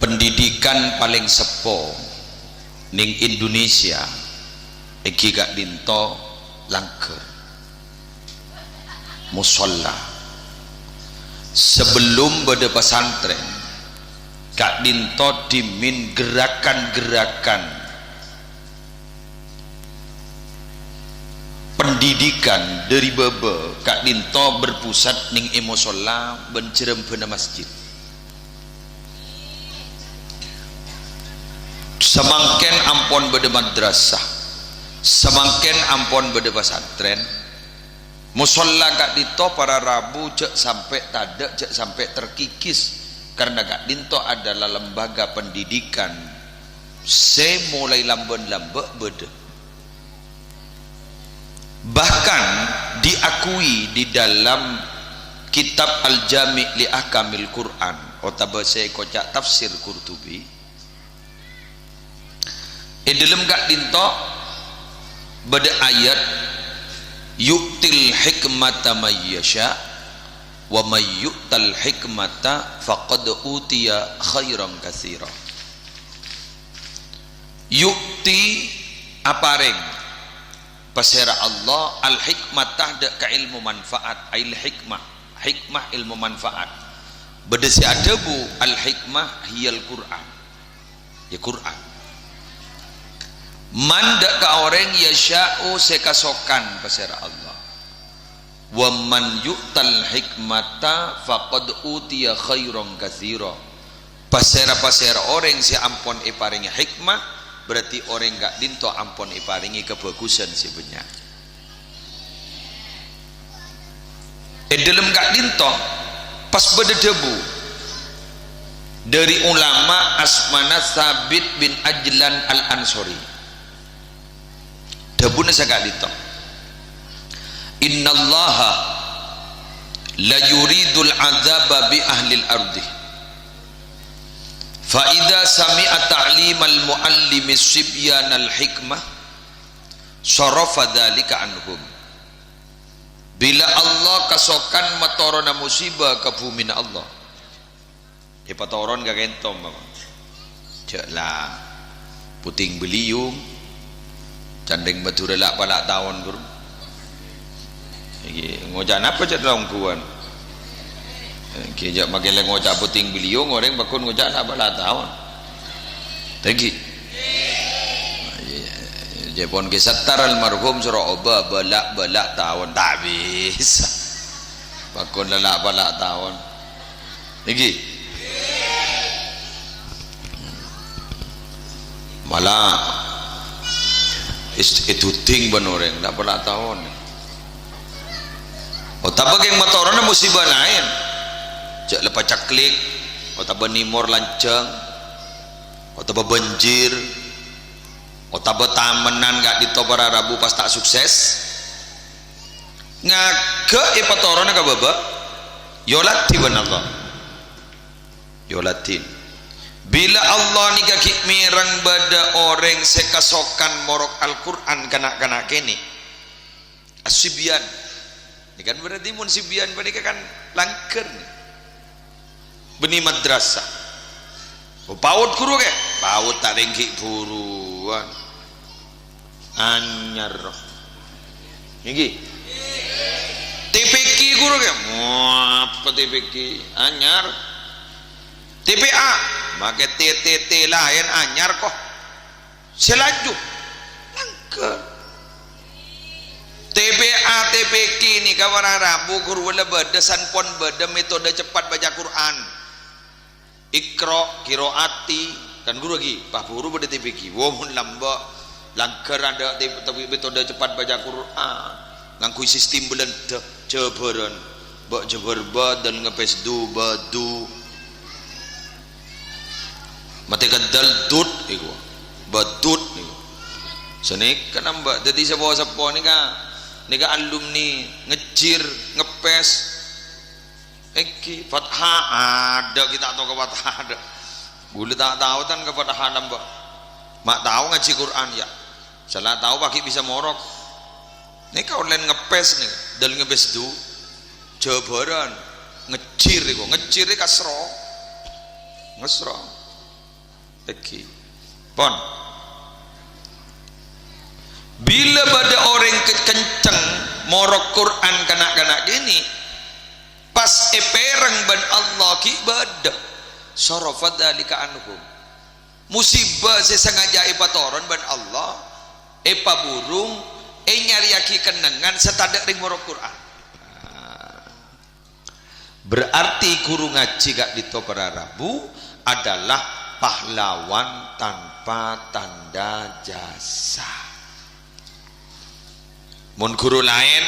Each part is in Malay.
pendidikan paling sepo ning Indonesia iki gak dinto langker musola. Sebelum beda pesantren gak dinto dimin gerakan-gerakan pendidikan dari bebe gak dinto berpusat ning musola bencerem bena masjid. Semangken ampon beda madrasah, semangken ampon beda pesantren, musola gak dinto para Rabu cek sampai tadak cek sampai terkikis karena gak dinto adalah lembaga pendidikan mulai lamben-lambe beda. Bahkan diakui di dalam kitab Al-Jami' li Ahkamil Quran atau bahasa kocak tafsir Qurtubi dalam gak dinto beda ayat yu'til hikmata may yasha wa may yu'tal hikmata faqad utiya khairan katsira. Yu'ti apareng pasera Allah al hikmatah dak ka ilmu manfaat ail hikmah ilmu manfaat beda si adabu al hikmah hiyal Quran ya Quran man dak ka orang yasha'u sekasokan pasera Allah wa man yu'tal hikmata faqad utiya khairan katsira pasera orang si ampon iparingi hikmah berarti orang gak dinto ampon iparingi kebagusan si banyak. Dalam gak dinto pas beda debu dari ulama asmana Sabit bin Ajlan al-Ansori debu nasa gak dinto innallaha la yuridul azaba bi ahlil ardi fa idza sami'a ta'limal muallimis sibyanal hikmah sarafa dzalika anhum. Bila Allah kasokan matorona musibah ke bumi Allah patoron gak kentom cek lah puting beliung candeng batu relak palak tahun guru ngojak apa cek dalam kuan kijak makin ngojak puting beliung orang bakun ngojak lah palak tahun thank you Jepon kesatar almarhum surah oba balak tahun tak bisa bakun lalak balak tahun lagi malah itu ting benoreng tak balak tahun tak bagian motornya musibah lain cak lepas caklik atau nimor lancang atau banjir atau tamenan gak ditopara Rabu pas tak sukses ngake patorona ka baba yolati banallah yolatin bila Allah nika mirang bada orang sekasokan morok Al-Quran kanak-kanak kene asibyan ini kan berarti mun sibyan mereka kan langker benih madrasah paut guru ke paut tak rengki buruan anyar ini TPQ guru ke apa TPQ anyar TPA pakai TTT lain anyar kok selaju langker TPA TPQ ini kawan Rabu guru wala badasan pon bada metode cepat baca Quran ikro kiroati kan guru lagi pak guru pada TPQ womun lamba langker ada tapi metode cepat baca Quran ngangkui sistem belenda jeberan bak jeber badan ngepes du badu mati kadal dut iku badut niku senik kan mbak jadi sepo-sepo nika alumni ngejir ngepes fathah ada kita tahu ke fathah ada gula tak tahu kan ke fathah nambah mak tahu ngaji Quran ya salah tahu pakai bisa morok nika online ngepes nih dal ngepes du jebaran ngejir iku ngejir kasro ngesro Iki pon bila pada orang kenceng morok Quran kanak-kanak gini pas epereng ban Allah ki badah sarafat dalika anhum musibah sesengaja ipatoron ban Allah epa burung nyariaki kenengan setadak ring morok Quran. Berarti guru ngaji gak dito para Rabu adalah pahlawan tanpa tanda jasa. Mun guru lain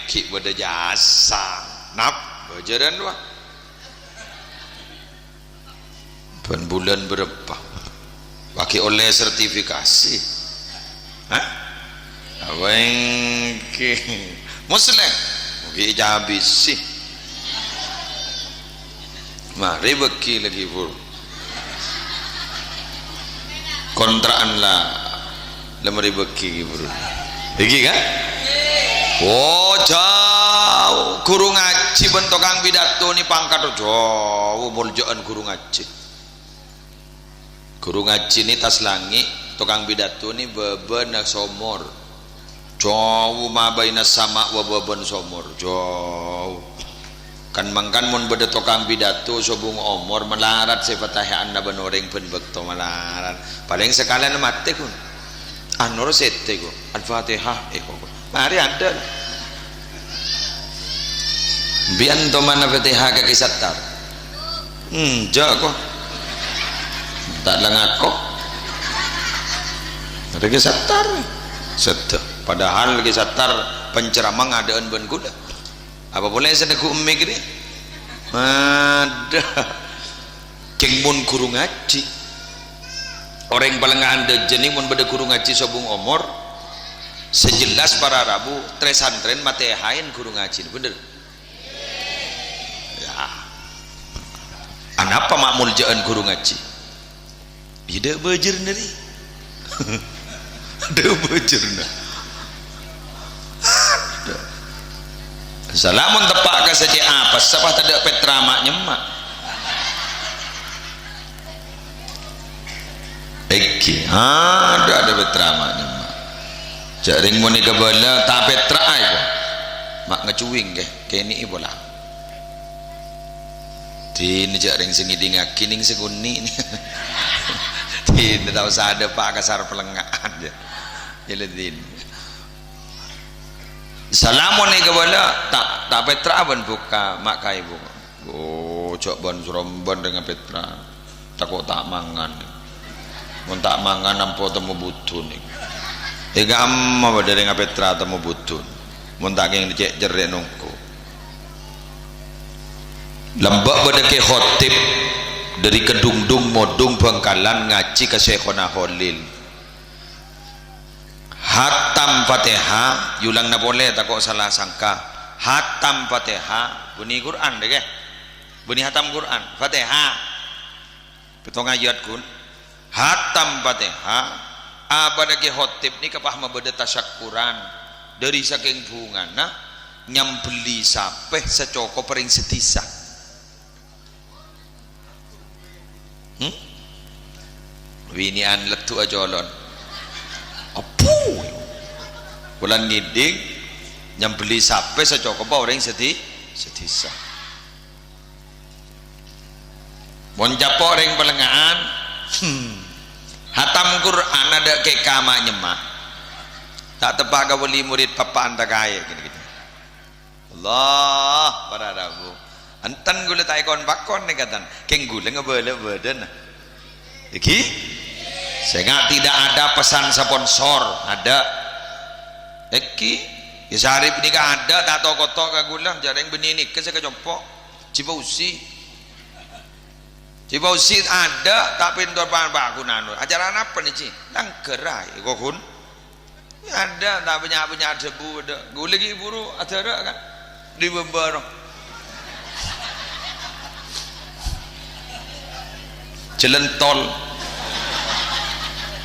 ki beda jasa nap bajaran dua pen bulan berapa pakai oleh sertifikasi hah aweng ki muslim ki habis sih mari beki lagi buru kontraan lah lemari beki buru iki kan oh jauh guru ngaji bentuk kang pidato ni pangkat jauh muljaan guru ngaji ni tas langit tukang pidato ni beben somor jauh mabaina sama wa beben somor jauh kan mangkan mun beda tukang pidato sobung omor melarat sepatahan na benoreng pen bekto melarat paling sekalian mate kun anur sete ko al-fatihah mari ada bian to mana fatihah ka kisattar jago tak langako ada kisattar sete padahal kisattar penceramah ngadaan ben kuda apa boleh sedeku ummi gini ada kengmun guru ngaji orang palengan de jenis mun beda guru ngaji sobung omor sejelas para Rabu tresantren matehain guru ngaji bener ya anapa makmul jaan guru ngaji tidak bejer nari ada bejer na ada salamun tepak ke saja apa sabah tak ada petra mak nyemak eki ada petra mak nyemak jaring muni kebala tak petra ay mak ngecuing ke kini bola tin jaring sengiding akining seguni tin tahu sada pak kasar pelengaan je jeledin salamun ni kebala tak petra ban buka mak kai buka oh cok ban suromban dengan petra takut tak mangan mun tak mangan nampo temu butun ni ega amma bade dengan petra temu butun mun tak ngeng dicek jerek nungku lembak bade ke khotib dari kedungdung modung Bangkalan ngaji ke Syekhona Khalil hatam Fatihah yulang na boleh tak kok salah sangka hatam Fatihah bunyi Quran deh ke bunyi hatam Quran Fatihah betong ayat kun hatam Fatihah abada ke khotib ni kapah mabada tasyakuran dari saking bungana nyambeli sapeh secoko pering setisa winian letu ajolon apu bulan ngidik nyambeli sapeh secoko pering setisa mon japo ring pelengaan hatam Quran ada ke kama nyemak tak tepak wali murid papa anta kaya gini-gini Allah para Rabu antan gula tak ikon bakon ni katan keng gula ngebele badan iki sehingga tidak ada pesan sponsor ada iki isarip ni ada tak tahu kotok ke gula jarang benini ke saya kejompok Cibausi ada tak pintu baku nanur ajaran apa nih Ci nang gerai kokun ada tak punya debu ada gue lagi buru ada kan di beberapa jalan tol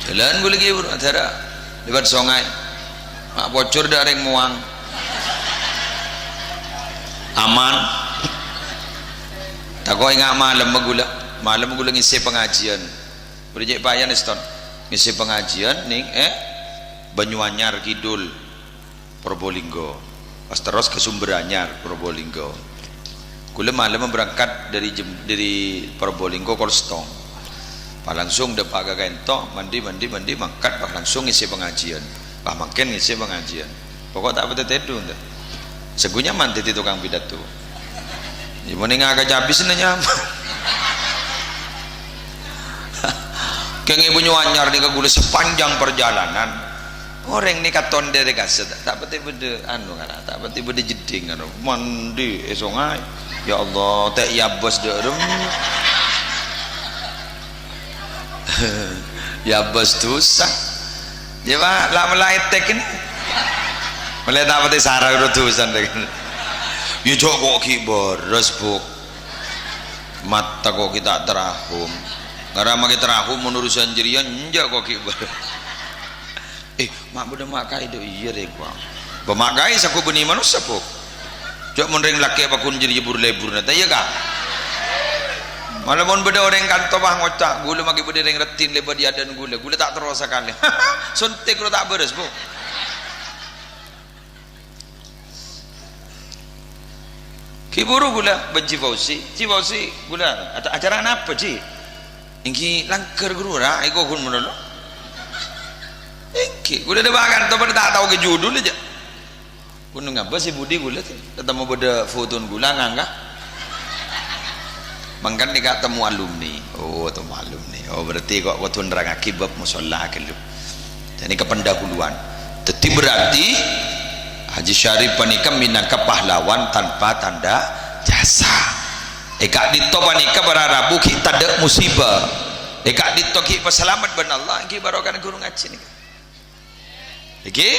jalan gue lagi buru ada di bawah sungai mak bocor dari muang aman tak kau ingat malam gula ngisi pengajian berjek payan iston ngisi pengajian ning Banyuanyar Kidul Probolinggo pas terus ke Sumber Anyar Probolinggo. Kula malam berangkat dari Probolinggo Kolstong. Pak langsung depak gagento mandi mangkat pak langsung ngisi pengajian. Pak makin ngisi pengajian. Pokok tak betul tedu dah. Segunya manti di tukang pidato. Gimana ngagak habis nanya. Keng ibu Banyuanyar nih kagula sepanjang perjalanan. Orang ni katon dari kaset tak betul beda anu kan tak betul beda jeding kan mandi esongai ya Allah tak ya bos derum ya bos dosa ya pak lah mulai tek ini mulai tak betul sarang rutusan deh ya joko ki boros buk mata kok kita terahum karena kita terahum menurut sendirian njak kok ki boros mak benda mak kai do iya deh gua pemakai saku beni manusia pok jok menring laki bakun jadi jebur lebur nata iya kah malah mon beda orang kanto bah ngocak gula maki beda orang retin lebar dia dan gula tak terus sekali suntik lu tak beres pok kiburu gula benci Fauzi gula acara apa sih ingki langker guru ra iko kun menolo Engki, udah debakan, tapi tak tahu ke judul aja. Gunung apa sih Budi gula tuh? Ketemu beda foto gula nggak? Mangkan nih ketemu alumni. Oh, temu alumni. Oh, berarti kok waktu nerang akibat musola kelu. Jadi kependahuluan. Jadi berarti Haji Syarif panika minangka pahlawan tanpa tanda jasa. Eka dito panika berarabu kita ada musibah. Eka dito ki peselamat ben Allah. Ki barokan guru ngaji nih. Iki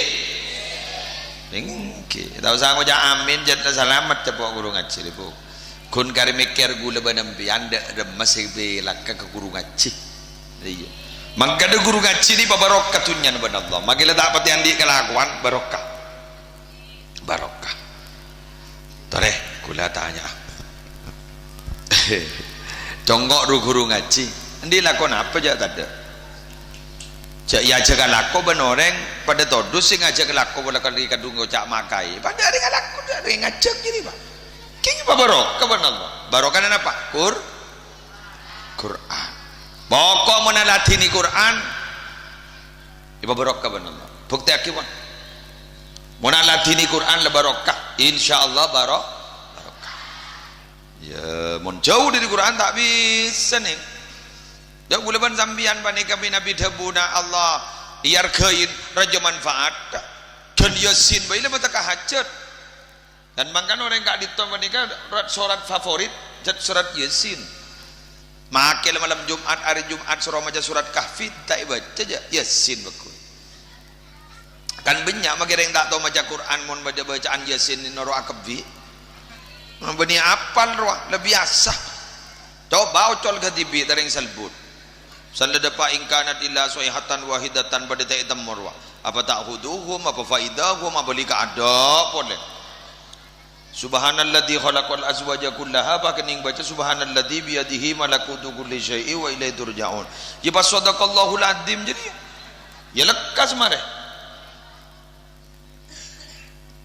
tak usah ngucap amin jatuh selamat cepok guru ngaji ibu kun kari mikir gula banambi anda masih belaka ke guru ngaji iya maka ada guru ngaji ni barokah tunyan kepada Allah makanya tak pati andi kelakuan barokah toreh gula tanya conggok guru ngaji andi lakon apa aja tak ada ya jaga laku benoreng pada todus sing ngajak laku bola kali kadung ngocak makai pada hari laku dari ngajak jadi pak kini apa barokah benar Allah barokah apa Quran pokok menalatini Quran iba barokah benar Allah bukti akibat menalatini Quran le barokah insyaallah barokah ya mun jauh dari Quran tak bisa nih ya bulan sambian pani kami Nabi Dabuna Allah iarkain raja manfaat dan yasin baiklah betaka hajat dan bangkan orang kak ditong panika surat favorit jat surat yasin makil malam Jumat hari Jumat surah maja surat kahfi tak baca aja yasin beku kan banyak makanya yang tak tahu maca Quran mon baca bacaan yasin noro akabbi bani apal roh lebih biasa coba ocol katibi taring selbut sallada pa ingkanat illa sayhatan wahidatan pada tak itam marwa apa ta'khuduhum apa faidahum apa lika ada boleh subhanalladzi khalaqal azwaja kullaha apa kening baca subhanalladzi biyadihi malakutu kulli syai'i wa ilaihi turja'un ya pas sadaqallahul azim jadi ya lekas mare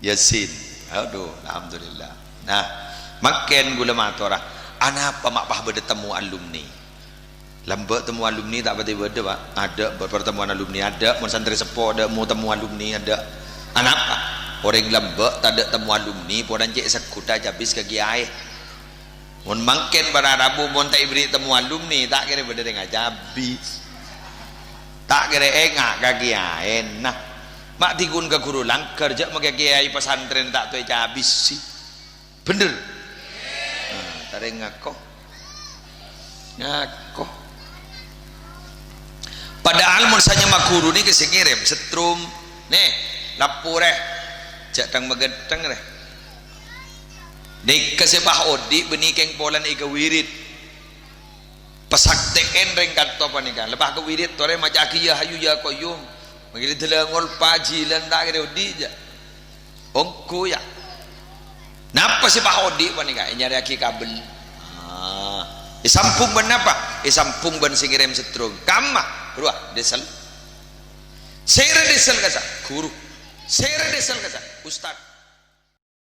yasin aduh alhamdulillah nah makin gula matora ana apa mak pah bertemu alumni lambat temu alumni tak pati beda pak ada pertemuan alumni ada mun santri sepo ada mau temu alumni ada anak apa orang lambat tak ada temu alumni podan cek sekuta habis ke kiai mun mangken pada Rabu mun tak ibri temu alumni tak kira beda dengan habis tak kira engak ke kiai nah mak tikun ke guru lang kerja make kiai pesantren tak tuh habis sih bener tak ngakoh padahal mun sanya makuru ni kasi ngirim setrum nih lapur jatang magetang nih kasi pahodi benikeng polan ika wirid pasakteen ring kanto panikan lepas ke wirid tore maca akiyah hayu ya koyum magili delengol pajilan tak kira odi ja ongku ya napa si pahodi panikan nyari aki kabel Isampung ban apa? Isampung ban singirem setrum. Kama, ruah desal. Sere desal kasa, guru. Sere desal kasa, ustad.